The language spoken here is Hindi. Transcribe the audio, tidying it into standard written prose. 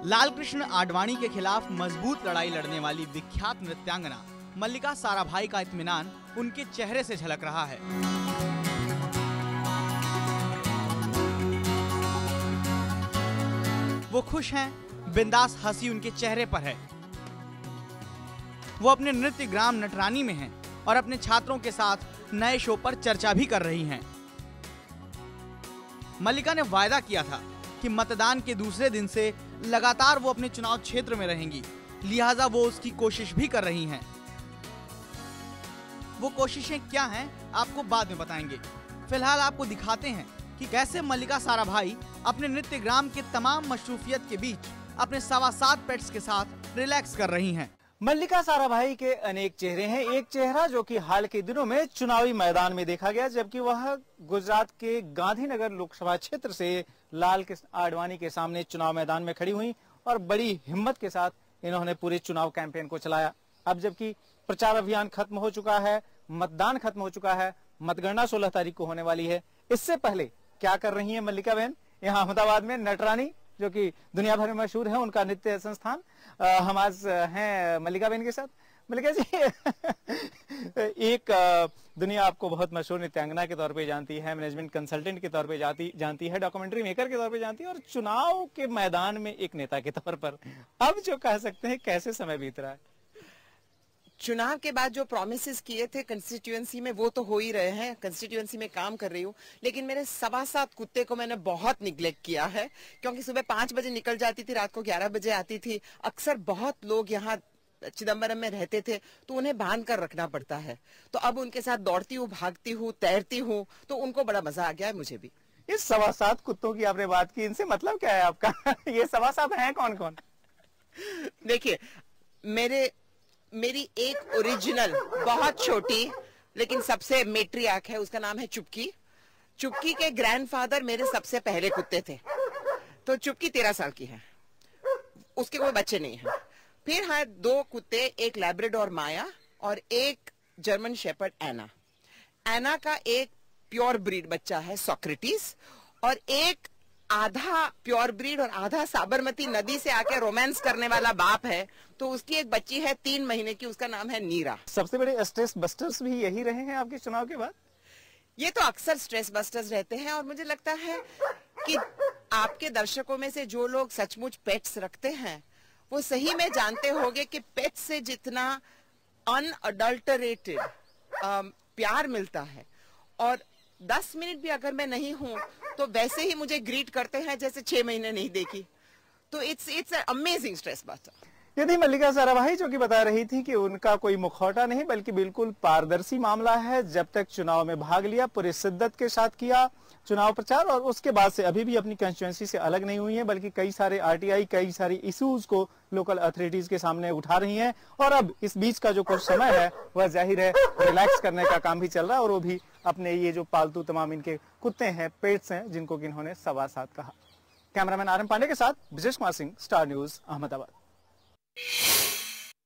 लालकृष्ण आडवाणी के खिलाफ मजबूत लड़ाई लड़ने वाली विख्यात नृत्यांगना मल्लिका साराभाई का इत्मीनान उनके चेहरे से झलक रहा है। वो खुश हैं, बिंदास हंसी उनके चेहरे पर है। वो अपने नृत्य ग्राम नटरानी में हैं और अपने छात्रों के साथ नए शो पर चर्चा भी कर रही हैं। मल्लिका ने वायदा किया था कि मतदान के दूसरे दिन से लगातार वो अपने चुनाव क्षेत्र में रहेंगी, लिहाजा वो उसकी कोशिश भी कर रही हैं। वो कोशिशें क्या हैं आपको बाद में बताएंगे। फिलहाल आपको दिखाते हैं कि कैसे मल्लिका साराभाई अपने नृत्य ग्राम के तमाम मशरूफियत के बीच अपने 7.25 पेट्स के साथ रिलैक्स कर रही हैं। मल्लिका साराभाई के अनेक चेहरे हैं। एक चेहरा जो कि हाल के दिनों में चुनावी मैदान में देखा गया, जबकि वह गुजरात के गांधीनगर लोकसभा क्षेत्र से लालकृष्ण आडवाणी के सामने चुनाव मैदान में खड़ी हुई और बड़ी हिम्मत के साथ इन्होंने पूरे चुनाव कैंपेन को चलाया। अब जबकि प्रचार अभियान खत्म हो चुका है, मतदान खत्म हो चुका है, मतगणना 16 तारीख को होने वाली है, इससे पहले क्या कर रही है मल्लिका बहन? यहाँ अहमदाबाद में नटरानी, जो कि दुनिया भर में मशहूर है, उनका नृत्य संस्थान। हम आज हैं मल्लिका बहन के साथ। मल्लिका जी, एक दुनिया आपको बहुत मशहूर नृत्यांगना के तौर पे जानती है, मैनेजमेंट कंसल्टेंट के तौर पे जानती है, डॉक्यूमेंट्री मेकर के तौर पे जानती है, और चुनाव के मैदान में एक नेता के तौर पर अब जो कह सकते हैं कैसे समय बीत रहा है? चुनाव के बाद जो प्रॉमिसेस किए थे कंस्टिट्यूएंसी में वो तो हो ही रहे हैं। कंस्टिट्यूएंसी में काम कर रही हूँ, लेकिन मेरे 7.25 कुत्ते को मैंने बहुत निग्लेक्ट किया है, क्योंकि सुबह 5 बजे निकल जाती थी, रात को 11 बजे आती थी। अक्सर बहुत लोग यहाँ चिदम्बरम में रहते थे तो उन्हें बांध कर रखना पड़ता है, तो अब उनके साथ दौड़ती हूँ, भागती हूँ, तैरती हूँ, तो उनको बड़ा मजा आ गया है, मुझे भी। इस 7.25 कुत्तों की आपने बात की, इनसे मतलब क्या है आपका? ये 7.25 हैं कौन कौन? देखिए, मेरी एक ओरिजिनल बहुत छोटी लेकिन सबसे मेट्रियार्क है, उसका नाम है चुपकी। चुपकी के ग्रैंडफादर मेरे सबसे पहले कुत्ते थे, तो चुपकी 13 साल की है, उसके कोई बच्चे नहीं है। फिर है 2 कुत्ते, एक लैब्राडोर माया और एक जर्मन शेपर्ड एना। एना का एक प्योर ब्रीड बच्चा है सोक्रेटिस, और एक आधा प्योर ब्रीड और आधा साबरमती नदी से आके रोमांस करने वाला बाप है, तो उसकी एक बच्ची है 3 महीने की, उसका नाम है नीरा। सबसे बड़े स्ट्रेस बस्टर्स भी यही रहे हैं आपके चुनाव के बाद? ये तो अक्सर स्ट्रेस बस्टर्स रहते हैं, और मुझे लगता है कि आपके दर्शकों में से जो लोग सचमुच पेट्स रखते हैं वो सही में जानते होंगे कि पेट्स से जितना अनअडल्टरेटेड प्यार मिलता है, और 10 मिनट भी अगर मैं नहीं हूं तो वैसे ही मुझे ग्रीट करते हैं जैसे 6 महीने नहीं देखी। तो इट्स अमेजिंग स्ट्रेस बस्टर। ये थी मल्लिका साराभाई, जो कि बता रही थी कि उनका कोई मुखौटा नहीं बल्कि बिल्कुल पारदर्शी मामला है। जब तक चुनाव में भाग लिया, पूरे शिद्दत के साथ किया चुनाव प्रचार, और उसके बाद से अभी भी अपनी कंस्टिट्यूएंसी से अलग नहीं हुई है, बल्कि कई सारे आरटीआई, कई सारी इश्यूज को लोकल अथॉरिटीज के सामने उठा रही हैं। और अब इस बीच का जो कुछ समय है वह जाहिर है रिलैक्स करने का काम भी चल रहा है, और वो भी अपने ये जो पालतू तमाम इनके कुत्ते हैं, पेट्स हैं, जिनको कि इन्होंने 7.25 कहा। कैमरामैन RM पांडे के साथ विजय कुमार सिंह, स्टार न्यूज, अहमदाबाद।